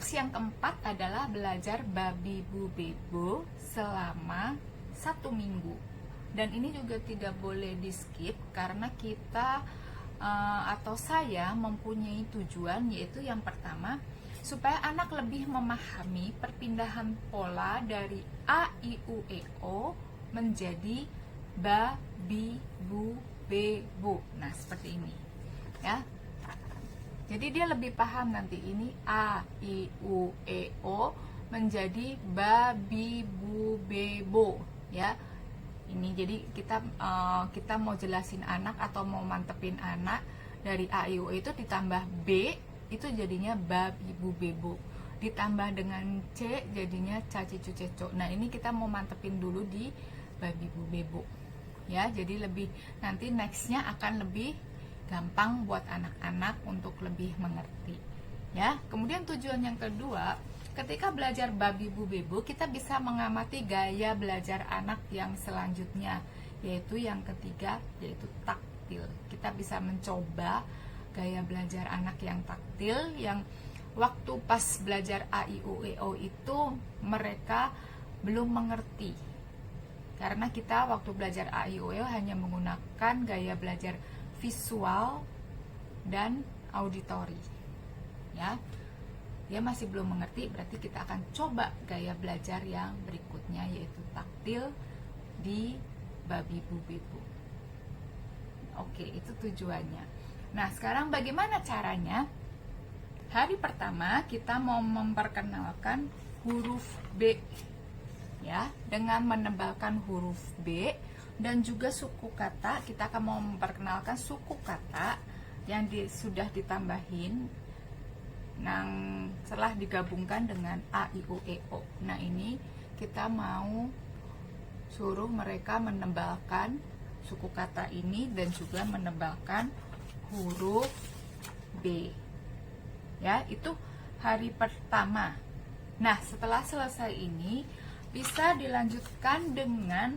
Next yang keempat adalah belajar babi bu bebo selama 1 minggu. Dan ini juga tidak boleh di skip karena kita atau saya mempunyai tujuan, yaitu yang pertama supaya anak lebih memahami perpindahan pola dari A, I, U, E, O menjadi ba, bi, bu, be, bu. Nah, seperti ini ya. Jadi dia lebih paham nanti ini A, I, U, E, O menjadi ba, bi, bu, be, bo ya. Ini jadi kita mau jelasin anak atau mau mantepin anak dari A, I, U, E itu ditambah B itu jadinya ba, bi, bu, be, bo, ditambah dengan C jadinya ca, ci, cu, ce, co. Nah, ini kita mau mantepin dulu di ba, bi, bu, be, bo ya. Jadi lebih nanti nextnya akan lebih gampang buat anak-anak untuk lebih mengerti ya. Kemudian tujuan yang kedua, ketika belajar babi bu bebo, kita bisa mengamati gaya belajar anak yang selanjutnya, yaitu yang ketiga, yaitu taktil. Kita bisa mencoba gaya belajar anak yang taktil, yang waktu pas belajar A, I, U, E, O itu mereka belum mengerti. Karena kita waktu belajar A, I, U, E, O hanya menggunakan gaya belajar visual dan auditori ya. Dia masih belum mengerti, berarti kita akan coba gaya belajar yang berikutnya, yaitu taktil di babi bu bebo. Oke, itu tujuannya. Nah, sekarang bagaimana caranya? Hari pertama kita mau memperkenalkan huruf B ya, dengan menebalkan huruf B dan juga suku kata. Kita akan mau memperkenalkan suku kata yang sudah ditambahin setelah digabungkan dengan A, I, U, E, O. Nah, ini kita mau suruh mereka menebalkan suku kata ini dan juga menebalkan huruf B ya. Itu hari pertama. Nah, setelah selesai ini bisa dilanjutkan dengan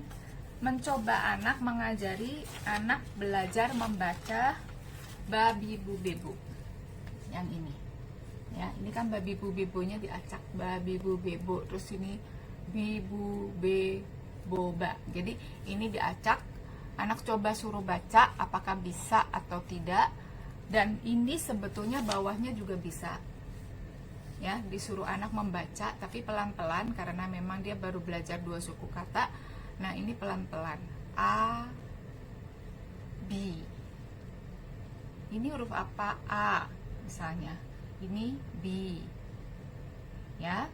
mencoba anak, mengajari anak belajar membaca babi bu bebo yang ini ya. Ini kan babi bu bebonya diacak babi bu bebo, terus ini bi bu be bo ba. Jadi ini diacak, anak coba suruh baca apakah bisa atau tidak. Dan ini sebetulnya bawahnya juga bisa ya, disuruh anak membaca tapi pelan-pelan karena memang dia baru belajar 2 suku kata. Nah, ini pelan-pelan. A, B. Ini huruf apa? A misalnya. Ini B. Ya.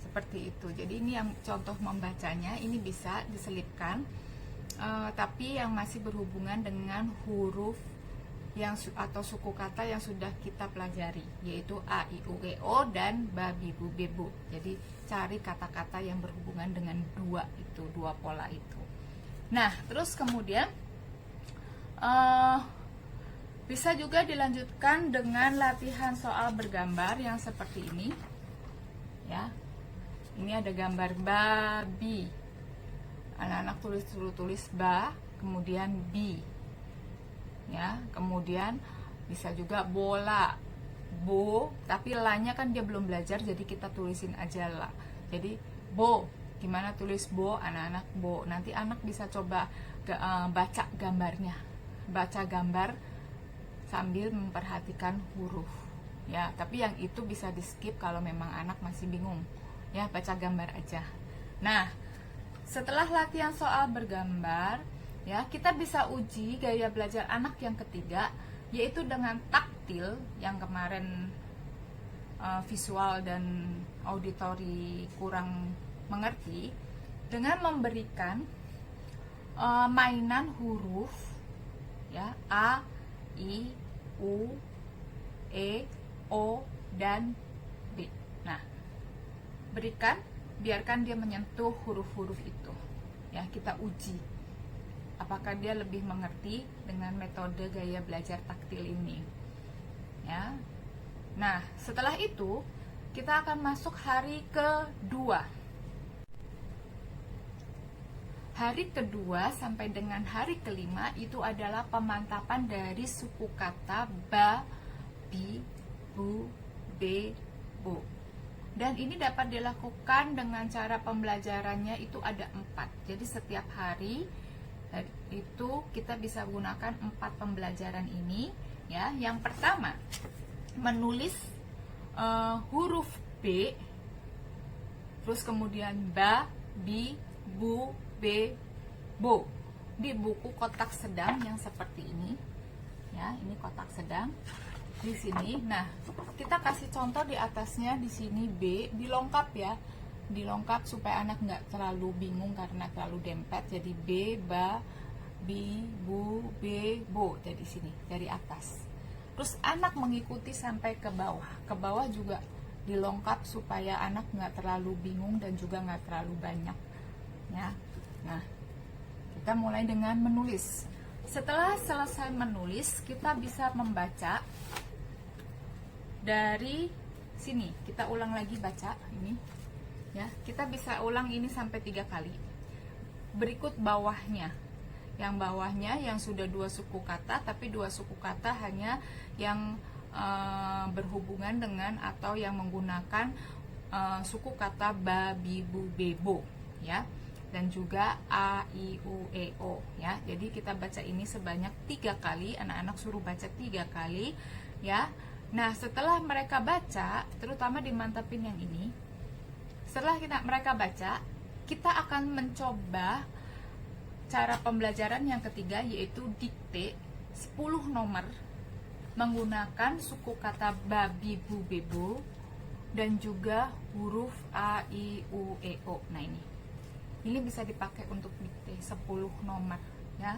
Seperti itu. Jadi ini yang contoh membacanya, ini bisa diselipkan. Tapi yang masih berhubungan dengan huruf yang atau suku kata yang sudah kita pelajari, yaitu A, I, U, E, O dan babi bu bebo. Jadi cari kata-kata yang berhubungan dengan dua pola itu. Nah, terus kemudian bisa juga dilanjutkan dengan latihan soal bergambar yang seperti ini ya. Ini ada gambar babi, anak-anak tulis ba, kemudian bi ya. Kemudian bisa juga bola, bo, tapi lanya kan dia belum belajar, jadi kita tulisin aja lah. Jadi bo, gimana tulis bo, anak-anak bo. Nanti anak bisa coba baca gambarnya, baca gambar sambil memperhatikan huruf ya. Tapi yang itu bisa di skip kalau memang anak masih bingung ya, baca gambar aja. Nah, setelah latihan soal bergambar ya, kita bisa uji gaya belajar anak yang ketiga, yaitu dengan taktil yang kemarin visual dan auditori kurang mengerti, dengan memberikan mainan huruf ya, A, I, U, E, O dan B. Nah, biarkan dia menyentuh huruf-huruf itu ya. Kita uji apakah dia lebih mengerti dengan metode gaya belajar taktil ini ya. Nah, setelah itu kita akan masuk hari kedua. Hari kedua sampai dengan hari kelima itu adalah pemantapan dari suku kata ba, bi, bu, be, bo Dan ini dapat dilakukan dengan cara pembelajarannya itu ada 4. Jadi setiap hari itu kita bisa gunakan 4 pembelajaran ini ya. Yang pertama, menulis huruf B, terus kemudian ba, bi, bu, be, bo di buku kotak sedang yang seperti ini ya. Ini kotak sedang di sini. Nah, kita kasih contoh di atasnya di sini B, dilengkap ya, dilengkap supaya anak nggak terlalu bingung karena terlalu dempet. Jadi B, ba, bi, bu, be, bo dari sini, dari atas. Terus anak mengikuti sampai ke bawah. Ke bawah juga dilengkap supaya anak nggak terlalu bingung dan juga nggak terlalu banyak ya. Nah, kita mulai dengan menulis. Setelah selesai menulis, kita bisa membaca dari sini. Kita ulang lagi baca ini ya. Kita bisa ulang ini sampai 3 kali. Berikut bawahnya. Yang bawahnya yang sudah 2 suku kata, tapi 2 suku kata hanya yang berhubungan dengan atau yang menggunakan suku kata ba, bi, bu, be, bo ya. Dan juga a, i, u, e, o ya. Jadi kita baca ini sebanyak 3 kali. Anak-anak suruh baca 3 kali ya. Nah, setelah mereka baca, terutama dimantapin yang ini, setelah mereka baca, kita akan mencoba cara pembelajaran yang ketiga, yaitu dikte 10 nomor menggunakan suku kata ba, bi, bu, be, bo dan juga huruf a, i, u, e, o. Nah, ini bisa dipakai untuk dikte 10 nomor ya.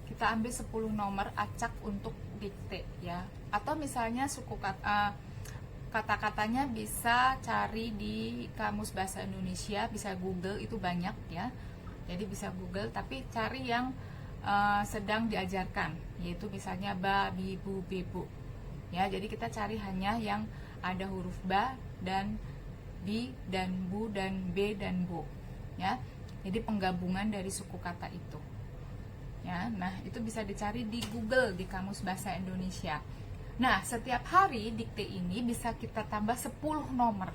Kita ambil 10 nomor acak untuk dikte ya. Atau misalnya suku kata kata-katanya bisa cari di Kamus Bahasa Indonesia, bisa Google, itu banyak ya. Jadi bisa Google, tapi cari yang sedang diajarkan, yaitu misalnya ba, bi, bu, be, bo ya. Jadi kita cari hanya yang ada huruf ba dan bi dan bu dan be dan bo ya. Jadi penggabungan dari suku kata itu ya. Nah, itu bisa dicari di Google, di Kamus Bahasa Indonesia. Nah, setiap hari dikte ini bisa kita tambah 10 nomor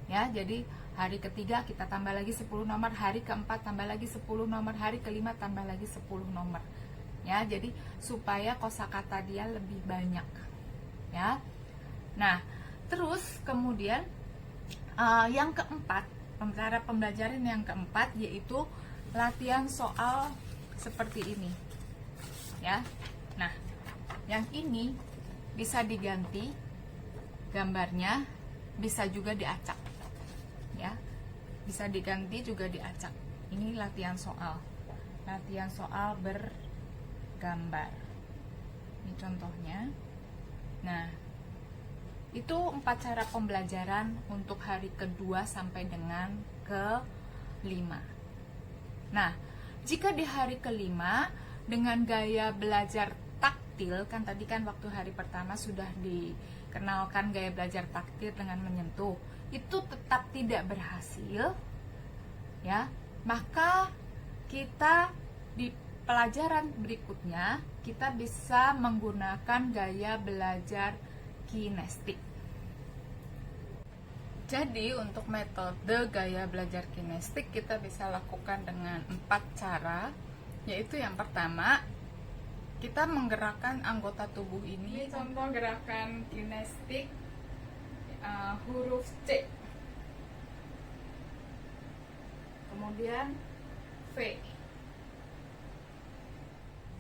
ya. Jadi hari ketiga kita tambah lagi 10 nomor, hari keempat tambah lagi 10 nomor, hari kelima tambah lagi 10 nomor ya. Jadi supaya kosakata dia lebih banyak ya. Nah, terus kemudian yang keempat, cara pembelajaran yang keempat yaitu latihan soal seperti ini ya. Nah, yang ini bisa diganti gambarnya, bisa juga diacak ya, bisa diganti juga diacak. Ini latihan soal bergambar. Ini contohnya. Nah, itu 4 cara pembelajaran untuk hari kedua sampai dengan ke-5. Nah, jika di hari ke-5 dengan gaya belajar taktil, kan tadi kan waktu hari pertama sudah dikenalkan gaya belajar taktil dengan menyentuh, itu tetap tidak berhasil ya, maka kita di pelajaran berikutnya kita bisa menggunakan gaya belajar kinestik. Jadi untuk metode gaya belajar kinestik kita bisa lakukan dengan 4 cara, yaitu yang pertama, kita menggerakkan anggota tubuh ini. Contoh gerakan kinestik huruf C, kemudian V.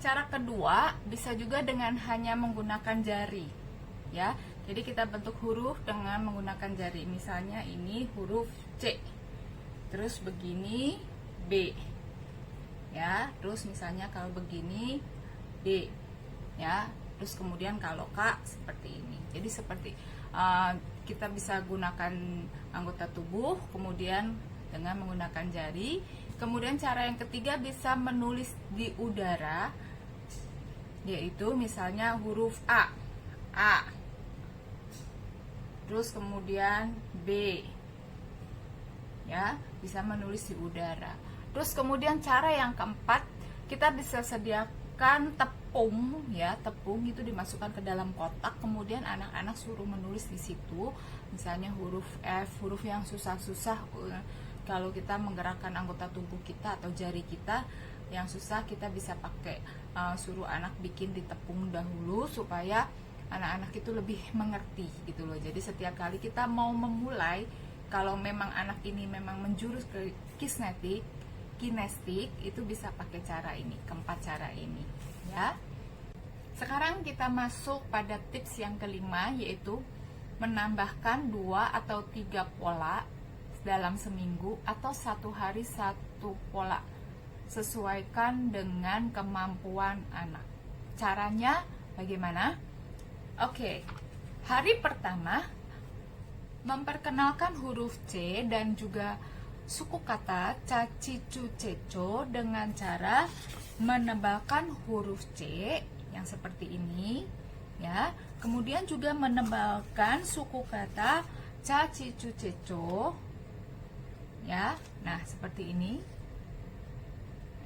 Cara kedua bisa juga dengan hanya menggunakan jari ya. Jadi kita bentuk huruf dengan menggunakan jari. Misalnya ini huruf C, terus begini B ya, terus misalnya kalau begini D ya, terus kemudian kalau K seperti ini. Jadi seperti kita bisa gunakan anggota tubuh, kemudian dengan menggunakan jari. Kemudian cara yang ketiga bisa menulis di udara, yaitu misalnya huruf A, terus kemudian B ya, bisa menulis di udara. Terus kemudian cara yang keempat, kita bisa sediakan tepung ya, tepung itu dimasukkan ke dalam kotak, kemudian anak-anak suruh menulis di situ, misalnya huruf F, huruf yang susah-susah. Kalau kita menggerakkan anggota tubuh kita atau jari kita yang susah, kita bisa pakai suruh anak bikin di tepung dahulu supaya anak-anak itu lebih mengerti gitu loh. Jadi setiap kali kita mau memulai, kalau memang anak ini memang menjurus ke kinestik, itu bisa pakai cara ini, keempat cara ini ya. Sekarang kita masuk pada tips yang kelima, yaitu menambahkan 2 atau 3 pola dalam seminggu atau 1 hari 1 pola, sesuaikan dengan kemampuan anak. Caranya bagaimana? Oke, hari pertama memperkenalkan huruf C dan juga suku kata ca, ci, cu, ceco dengan cara menebalkan huruf C yang seperti ini ya. Kemudian juga menebalkan suku kata ca, ci, cu, ceco ya. Nah, seperti ini.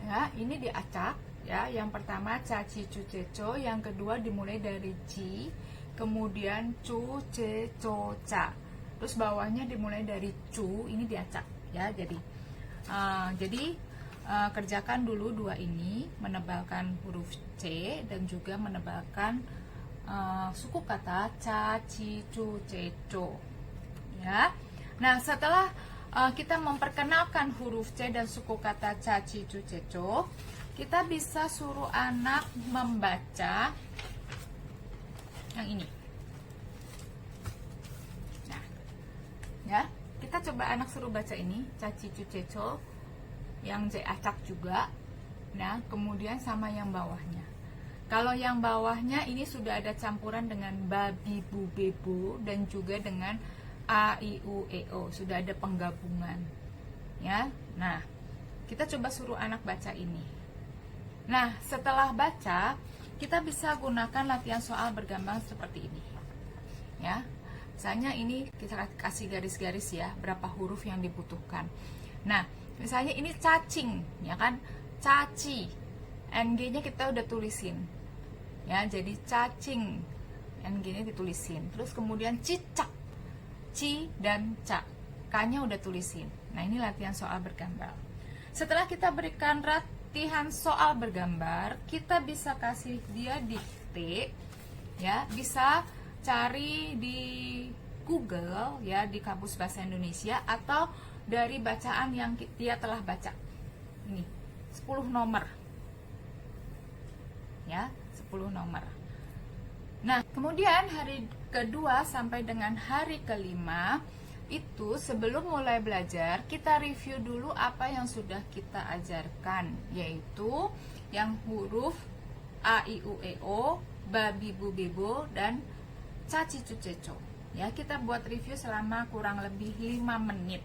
Ya, ini diacak ya. Yang pertama ca, ci, cu, ceco, yang kedua dimulai dari ci, kemudian cu, ce, co, ca. Terus bawahnya dimulai dari cu, ini diacak ya. Jadi kerjakan dulu 2 ini, menebalkan huruf C dan juga menebalkan suku kata ca, ci, cu, ceco ya. Nah, setelah kita memperkenalkan huruf C dan suku kata ca, ci, cu, ceco, kita bisa suruh anak membaca yang ini. Nah, ya, kita coba anak suruh baca ini, ca, ci, cu, ceco, yang J acak juga. Nah, kemudian sama yang bawahnya. Kalau yang bawahnya ini sudah ada campuran dengan babi, bu, bebo, dan juga dengan a, i, u, e, o, sudah ada penggabungan ya. Nah, kita coba suruh anak baca ini. Nah, setelah baca, kita bisa gunakan latihan soal bergambar seperti ini ya. Misalnya ini kita kasih garis-garis ya, berapa huruf yang dibutuhkan. Nah, misalnya ini cacing ya kan, caci, ng-nya kita udah tulisin ya, jadi cacing, ng-nya ditulisin. Terus kemudian cicak, ci dan ca, k-nya udah tulisin. Nah, ini latihan soal bergambar. Setelah kita berikan latihan soal bergambar, kita bisa kasih dia dikte ya, bisa cari di Google ya, di Kamus Bahasa Indonesia, atau dari bacaan yang dia telah baca. Ini 10 nomor ya, 10 nomor. Nah, kemudian hari kedua sampai dengan hari kelima itu, sebelum mulai belajar, kita review dulu apa yang sudah kita ajarkan, yaitu yang huruf a, i, u, e, o, babi, bu, bebo, dan ca, ci, cu, ceco ya. Kita buat review selama kurang lebih 5 menit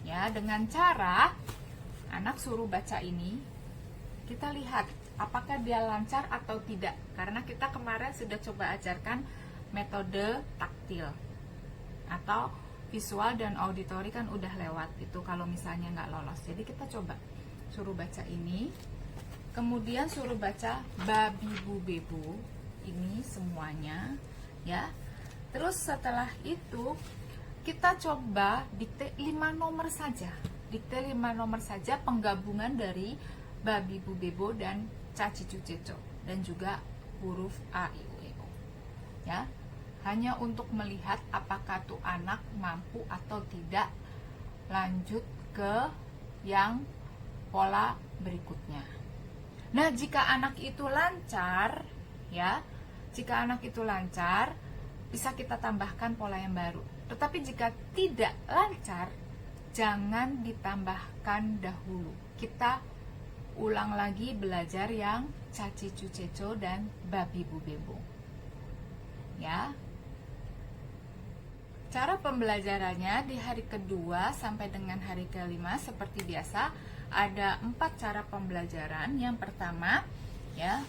ya, dengan cara anak suruh baca ini, kita lihat apakah dia lancar atau tidak, karena kita kemarin sudah coba ajarkan metode taktil atau visual dan auditori, kan udah lewat itu kalau misalnya nggak lolos. Jadi kita coba suruh baca ini, kemudian suruh baca babi, bu, bebo, ini semuanya ya. Terus setelah itu kita coba dikte 5 nomor saja, dikte 5 nomor saja penggabungan dari babi, bu, bebo, dan ca, ci, cu, ceco, dan juga huruf a, i, u, e, o ya, hanya untuk melihat apakah tuh anak mampu atau tidak lanjut ke yang pola berikutnya. Nah, jika anak itu lancar ya, jika anak itu lancar, bisa kita tambahkan pola yang baru. Tetapi jika tidak lancar, jangan ditambahkan dahulu. Kita ulang lagi belajar yang ca, ci, cu, ceco, dan babi, bu, bebo ya. Cara pembelajarannya di hari kedua sampai dengan hari kelima seperti biasa, ada 4 cara pembelajaran. Yang pertama ya,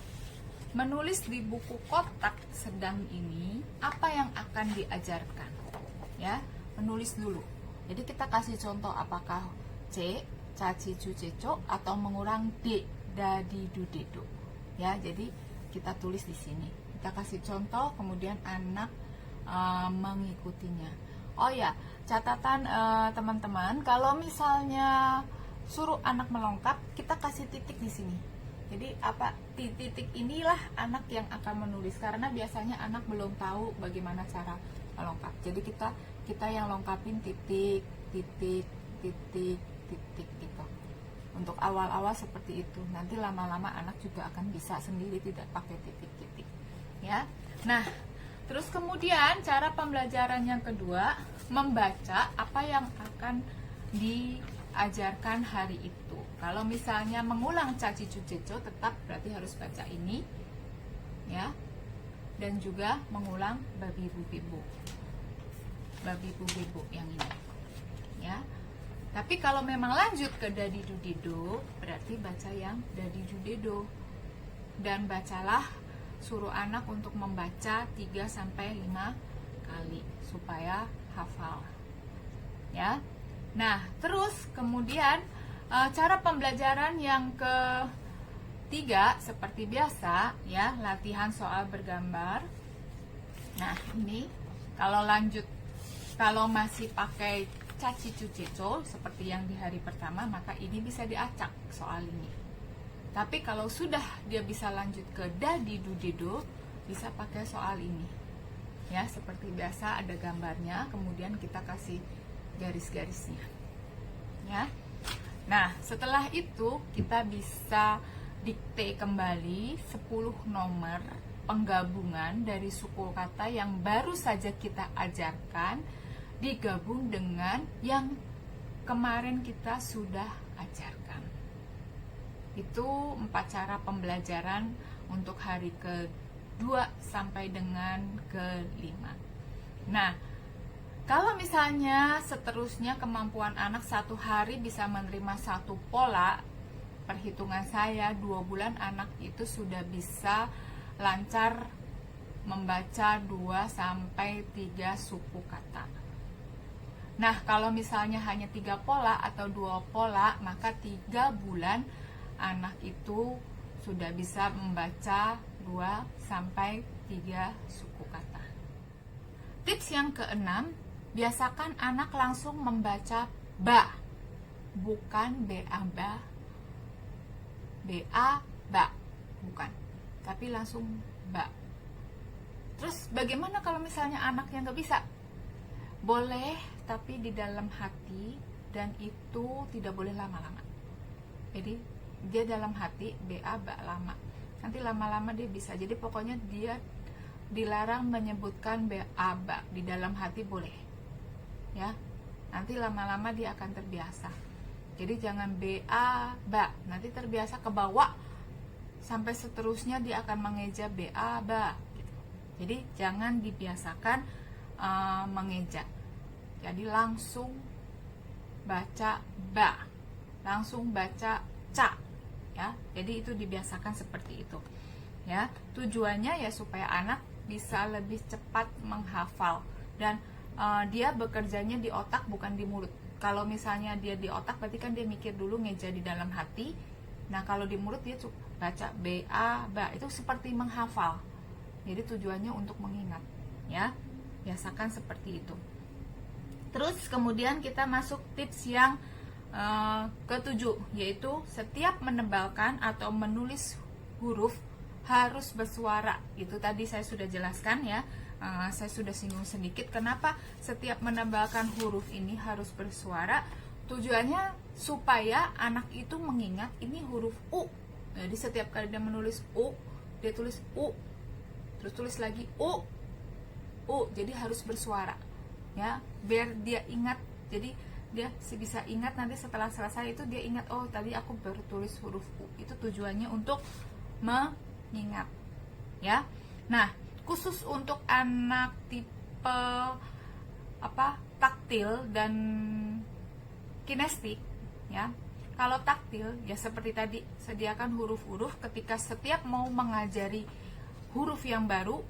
menulis di buku kotak sedang ini apa yang akan diajarkan ya, menulis dulu. Jadi kita kasih contoh apakah C, ca, ci, cu, ceco, atau mengurang D, da, di, du, de, do ya. Jadi kita tulis di sini. Kita kasih contoh, kemudian anak mengikutinya. Oh ya, catatan teman-teman, kalau misalnya suruh anak melengkap, kita kasih titik di sini. Jadi titik inilah anak yang akan menulis, karena biasanya anak belum tahu bagaimana cara melengkap. Jadi kita yang lengkapin titik gitu. Untuk awal-awal seperti itu. Nanti lama-lama anak juga akan bisa sendiri, tidak pakai titik-titik. Ya. Nah, terus kemudian cara pembelajaran yang kedua, membaca apa yang akan diajarkan hari itu. Kalau misalnya mengulang caci cuceco, tetap berarti harus baca ini, ya. Dan juga mengulang babi bu bibu yang ini, ya. Tapi kalau memang lanjut ke dadi dudido, berarti baca yang dadi dudido. Dan bacalah, suruh anak untuk membaca 3-5 kali supaya hafal. Ya. Nah, terus kemudian cara pembelajaran yang ketiga seperti biasa, ya, latihan soal bergambar. Nah, ini kalau masih pakai caci cuceco seperti yang di hari pertama, maka ini bisa diacak soal ini. Tapi kalau sudah dia bisa lanjut ke dadi dudido, bisa pakai soal ini. Ya, seperti biasa ada gambarnya, kemudian kita kasih garis-garisnya. Ya. Nah, setelah itu kita bisa dikte kembali 10 nomor penggabungan dari suku kata yang baru saja kita ajarkan, digabung dengan yang kemarin kita sudah ajarkan. Itu 4 cara pembelajaran untuk hari ke-2 sampai dengan ke-5. Nah, kalau misalnya seterusnya kemampuan anak 1 hari bisa menerima 1 pola, perhitungan saya 2 bulan anak itu sudah bisa lancar membaca 2-3 suku kata. Nah, kalau misalnya hanya 3 pola atau 2 pola, maka 3 bulan anak itu sudah bisa membaca 2-3 suku kata. Tips yang ke-6, biasakan anak langsung membaca ba, bukan ba, bukan, tapi langsung ba. Terus bagaimana kalau misalnya anak yang gak bisa? Boleh, tapi di dalam hati, dan itu tidak boleh lama-lama. Jadi dia dalam hati ba lama, nanti lama-lama dia bisa. Jadi pokoknya dia dilarang menyebutkan ba, di dalam hati boleh, ya. Nanti lama-lama dia akan terbiasa. Jadi jangan ba, nanti terbiasa ke bawah, sampai seterusnya dia akan mengeja ba gitu. Jadi jangan dibiasakan mengeja. Jadi langsung baca ba, langsung baca ca, ya. Jadi itu dibiasakan seperti itu, ya. Tujuannya ya supaya anak bisa lebih cepat menghafal, dan dia bekerjanya di otak bukan di mulut. Kalau misalnya dia di otak, berarti kan dia mikir dulu, ngeja di dalam hati. Nah, kalau di mulut dia baca ba, itu seperti menghafal. Jadi tujuannya untuk mengingat, ya. Biasakan seperti itu. Terus kemudian kita masuk tips yang ke-7, yaitu setiap menebalkan atau menulis huruf harus bersuara. Itu tadi saya sudah jelaskan, ya. Saya sudah singgung sedikit kenapa setiap menebalkan huruf ini harus bersuara. Tujuannya supaya anak itu mengingat ini huruf U. Jadi setiap kali dia menulis U, dia tulis U, terus tulis lagi U. Jadi harus bersuara, ya, biar dia ingat. Jadi dia bisa ingat, nanti setelah selesai itu dia ingat, oh tadi aku baru tulis huruf U. Itu tujuannya untuk mengingat, ya. Nah, khusus untuk anak tipe taktil dan kinestik, ya. Kalau taktil, ya seperti tadi, sediakan huruf-huruf. Ketika setiap mau mengajari huruf yang baru,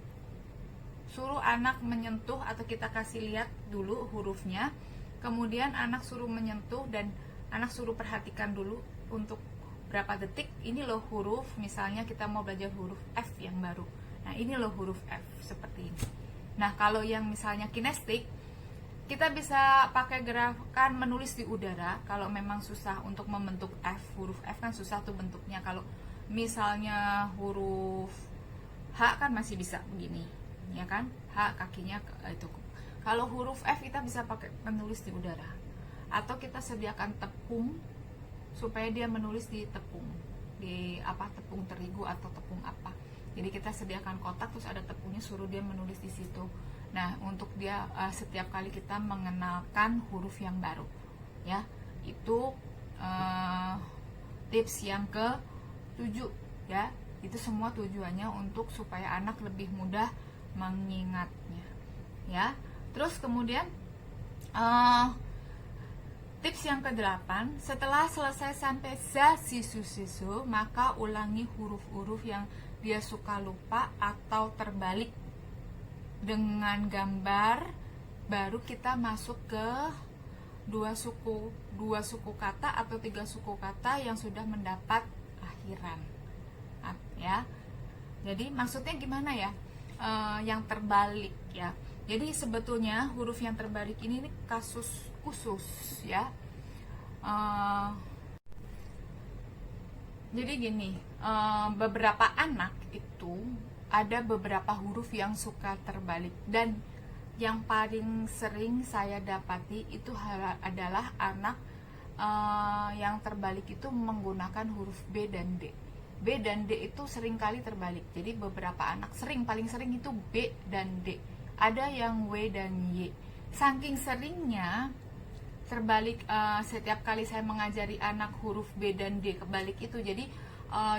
suruh anak menyentuh, atau kita kasih lihat dulu hurufnya, kemudian anak suruh menyentuh dan anak suruh perhatikan dulu untuk beberapa detik, ini loh huruf, misalnya kita mau belajar huruf F yang baru. Nah, ini loh huruf F seperti ini. Nah, kalau yang misalnya kinestik, kita bisa pakai gerakan menulis di udara. Kalau memang susah untuk membentuk F, huruf F kan susah tuh bentuknya. Kalau misalnya huruf H kan masih bisa begini, ya kan? H kakinya itu. Kalau huruf F kita bisa pakai menulis di udara. Atau kita sediakan tepung supaya dia menulis di tepung, di tepung terigu atau tepung apa. Jadi kita sediakan kotak terus ada tepungnya, suruh dia menulis di situ. Nah, untuk dia setiap kali kita mengenalkan huruf yang baru, ya, itu tips yang ke-7 ya. Itu semua tujuannya untuk supaya anak lebih mudah mengingatnya, ya. Terus kemudian tips yang ke-8, setelah selesai sampai za sisu sisu, maka ulangi huruf-huruf yang dia suka lupa atau terbalik dengan gambar. Baru kita masuk ke dua suku kata atau 3 suku kata yang sudah mendapat akhiran, ya. Jadi maksudnya gimana ya? Yang terbalik ya. Jadi sebetulnya huruf yang terbalik ini kasus khusus ya. Jadi gini, beberapa anak itu ada beberapa huruf yang suka terbalik, dan yang paling sering saya dapati itu adalah anak yang terbalik itu menggunakan huruf B dan D. B dan D itu sering kali terbalik. Jadi beberapa anak paling sering itu B dan D. Ada yang W dan Y. Saking seringnya terbalik, setiap kali saya mengajari anak huruf B dan D kebalik itu, jadi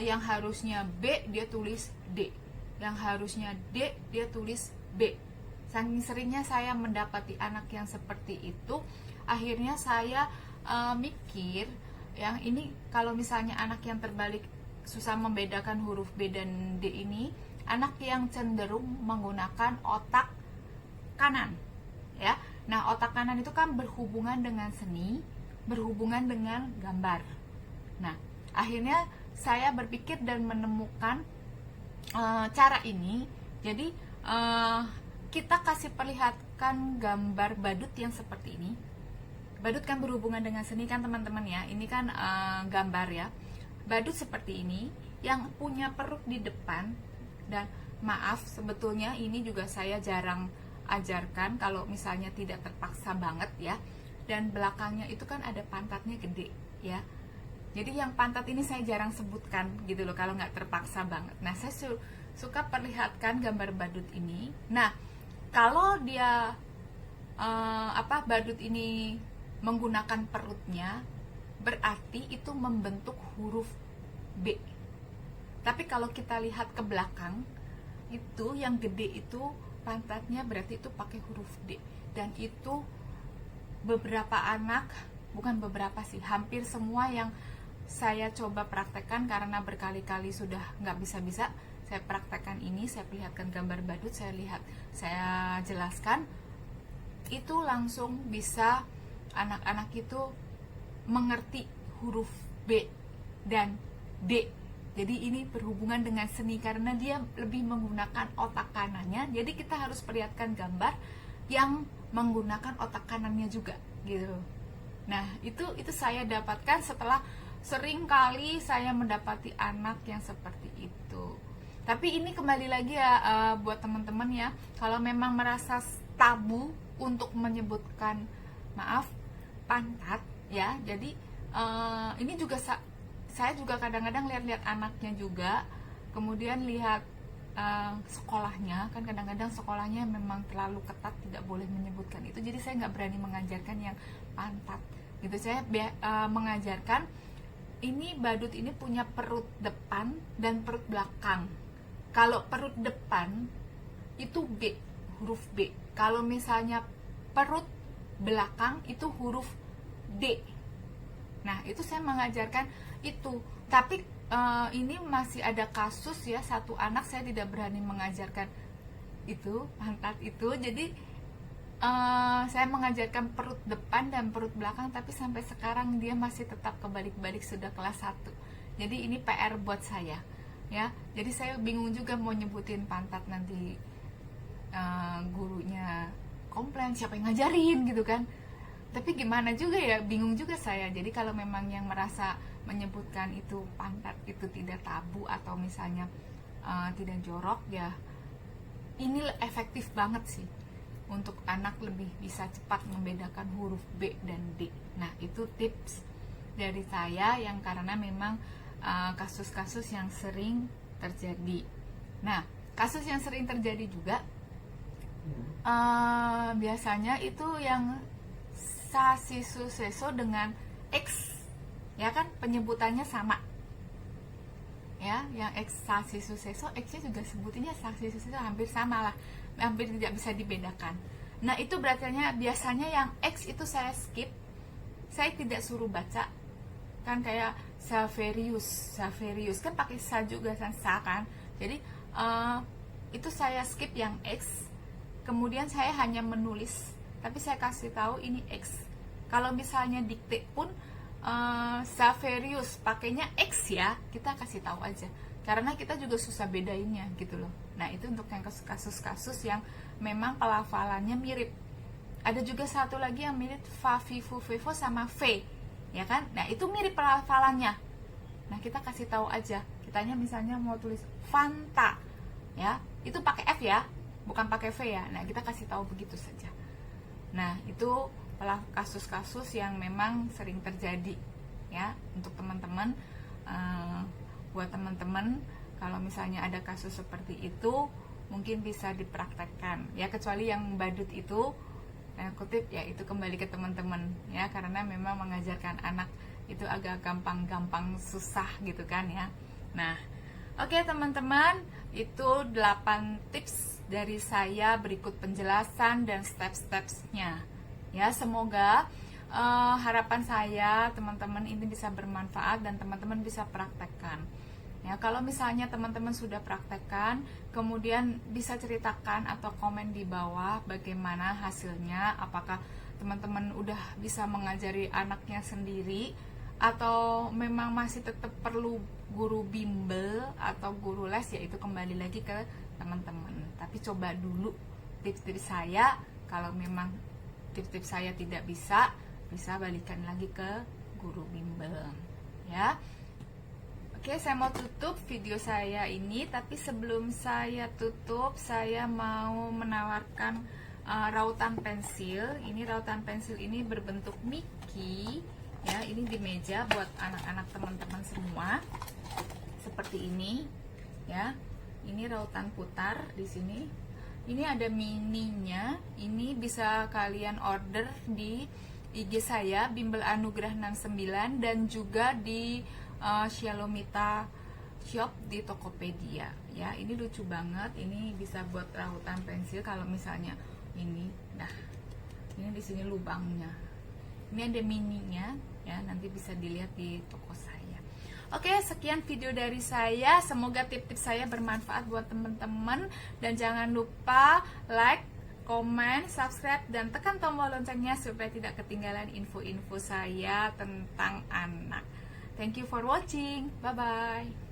yang harusnya B dia tulis D, yang harusnya D dia tulis B. Saking seringnya saya mendapati anak yang seperti itu, akhirnya saya mikir yang ini, kalau misalnya anak yang terbalik susah membedakan huruf B dan D ini, anak yang cenderung menggunakan otak kanan, ya. Nah, otak kanan itu kan berhubungan dengan seni, berhubungan dengan gambar. Nah, akhirnya saya berpikir dan menemukan cara ini. Jadi kita kasih perlihatkan gambar badut yang seperti ini. Badut kan berhubungan dengan seni kan teman-teman ya. Ini kan gambar ya. Badut seperti ini yang punya perut di depan, dan maaf sebetulnya ini juga saya jarang ajarkan kalau misalnya tidak terpaksa banget ya. Dan belakangnya itu kan ada pantatnya gede ya. Jadi yang pantat ini saya jarang sebutkan gitu loh kalau nggak terpaksa banget. Nah, saya suka perlihatkan gambar badut ini. Nah, kalau dia badut ini menggunakan perutnya, berarti itu membentuk huruf B. Tapi kalau kita lihat ke belakang, itu yang gede itu pantatnya, berarti itu pakai huruf D. Dan itu beberapa anak, bukan beberapa sih, hampir semua yang saya coba praktekkan, karena berkali-kali sudah nggak bisa-bisa saya praktekkan ini, saya perlihatkan gambar badut, saya jelaskan, itu langsung bisa anak-anak itu mengerti huruf B dan D. Jadi ini berhubungan dengan seni karena dia lebih menggunakan otak kanannya. Jadi kita harus perlihatkan gambar yang menggunakan otak kanannya juga gitu. Nah, itu saya dapatkan setelah sering kali saya mendapati anak yang seperti itu. Tapi ini kembali lagi ya buat teman-teman ya, kalau memang merasa tabu untuk menyebutkan pantat ya. Jadi ini juga saya juga kadang-kadang lihat-lihat anaknya juga, kemudian lihat sekolahnya, kan kadang-kadang sekolahnya memang terlalu ketat, tidak boleh menyebutkan itu. Jadi saya nggak berani mengajarkan yang pantat gitu. Saya mengajarkan ini badut ini punya perut depan dan perut belakang. Kalau perut depan itu B, huruf B. Kalau misalnya perut belakang itu huruf D. Nah, itu saya mengajarkan itu. Tapi ini masih ada kasus ya, satu anak saya tidak berani mengajarkan itu, pantat itu. Jadi saya mengajarkan perut depan dan perut belakang, tapi sampai sekarang dia masih tetap kebalik-balik, sudah kelas 1. Jadi ini PR buat saya ya. Jadi saya bingung juga mau nyebutin pantat, nanti gurunya komplain siapa yang ngajarin gitu kan. Tapi gimana juga ya, bingung juga saya. Jadi kalau memang yang merasa menyebutkan itu pantat itu tidak tabu atau misalnya tidak jorok ya, ini efektif banget sih untuk anak lebih bisa cepat membedakan huruf B dan D. Nah, itu tips dari saya yang karena memang kasus-kasus yang sering terjadi. Nah, kasus yang sering terjadi juga biasanya itu yang sasisu seso dengan X, ya kan, penyebutannya sama ya, yang X sasisu seso, X-nya juga sebutinnya sasisu seso, hampir sama lah, hampir tidak bisa dibedakan. Nah, itu berarti biasanya yang X itu saya skip, saya tidak suruh baca kan, kayak Saverius kan pakai sa juga kan, sa kan. Jadi itu saya skip yang X, kemudian saya hanya menulis, tapi saya kasih tahu ini X. Kalau misalnya dikte pun Saverius pakainya X ya, kita kasih tahu aja, karena kita juga susah bedainnya gitu loh. Nah, itu untuk yang kasus-kasus yang memang pelafalannya mirip. Ada juga satu lagi yang mirip fa, fi, fu, fe, fo sama V, ya kan? Nah, itu mirip pelafalannya. Nah, kita kasih tahu aja. Kitanya misalnya mau tulis Fanta, ya, itu pakai F ya, bukan pakai V ya. Nah, kita kasih tahu begitu saja. Nah, itu kasus-kasus yang memang sering terjadi ya untuk teman-teman. Buat teman-teman, kalau misalnya ada kasus seperti itu mungkin bisa dipraktekkan ya, kecuali yang badut itu kutip ya, itu kembali ke teman-teman ya, karena memang mengajarkan anak itu agak gampang susah gitu kan ya. Nah, oke teman-teman, itu 8 tips dari saya, berikut penjelasan dan step-stepsnya ya. Semoga harapan saya teman-teman ini bisa bermanfaat dan teman-teman bisa praktekkan ya. Kalau misalnya teman-teman sudah praktekkan, kemudian bisa ceritakan atau komen di bawah bagaimana hasilnya, apakah teman-teman udah bisa mengajari anaknya sendiri atau memang masih tetap perlu guru bimbel atau guru les, yaitu kembali lagi ke teman-teman. Tapi coba dulu tips-tips saya, kalau memang tips-tips saya tidak bisa balikan lagi ke guru bimbel ya. Oke, saya mau tutup video saya ini, tapi sebelum saya tutup, saya mau menawarkan rautan pensil. Ini rautan pensil ini berbentuk Mickey ya, ini di meja buat anak-anak teman-teman semua seperti ini ya. Ini rautan putar di sini. Ini ada mininya. Ini bisa kalian order di IG saya Bimbel Anugrah 69 dan juga di Shalomita Shop di Tokopedia ya. Ini lucu banget, ini bisa buat rautan pensil. Kalau misalnya ini, nah ini di sini lubangnya, ini ada mininya ya, nanti bisa dilihat di toko saya. Oke, sekian video dari saya, semoga tips-tips saya bermanfaat buat teman-teman, dan jangan lupa like, komen, subscribe, dan tekan tombol loncengnya supaya tidak ketinggalan info-info saya tentang anak. Thank you for watching. Bye-bye.